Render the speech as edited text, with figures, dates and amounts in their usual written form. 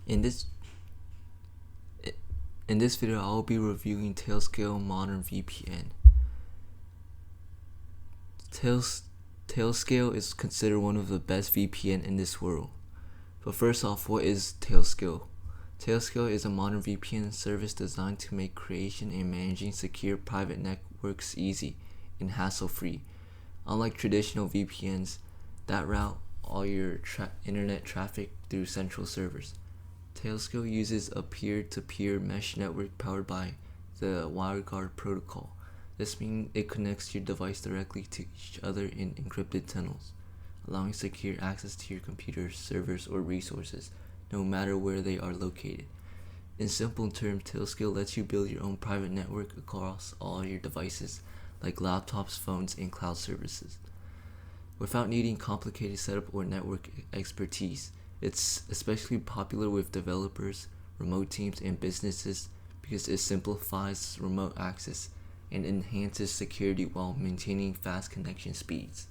In this in this video, I will be reviewing Tailscale Modern VPN. Tailscale is considered one of the best VPN in this world. But first off, what is Tailscale? Tailscale is a modern VPN service designed to make creation and managing secure private networks easy and hassle-free. Unlike traditional VPNs that route all your internet traffic through central servers, Tailscale uses a peer-to-peer mesh network powered by the WireGuard protocol. This means it connects your device directly to each other in encrypted tunnels, allowing secure access to your computer, servers, or resources, no matter where they are located. In simple terms, Tailscale lets you build your own private network across all your devices, like laptops, phones, and cloud services, without needing complicated setup or network expertise. It's especially popular with developers, remote teams, and businesses because it simplifies remote access and enhances security while maintaining fast connection speeds.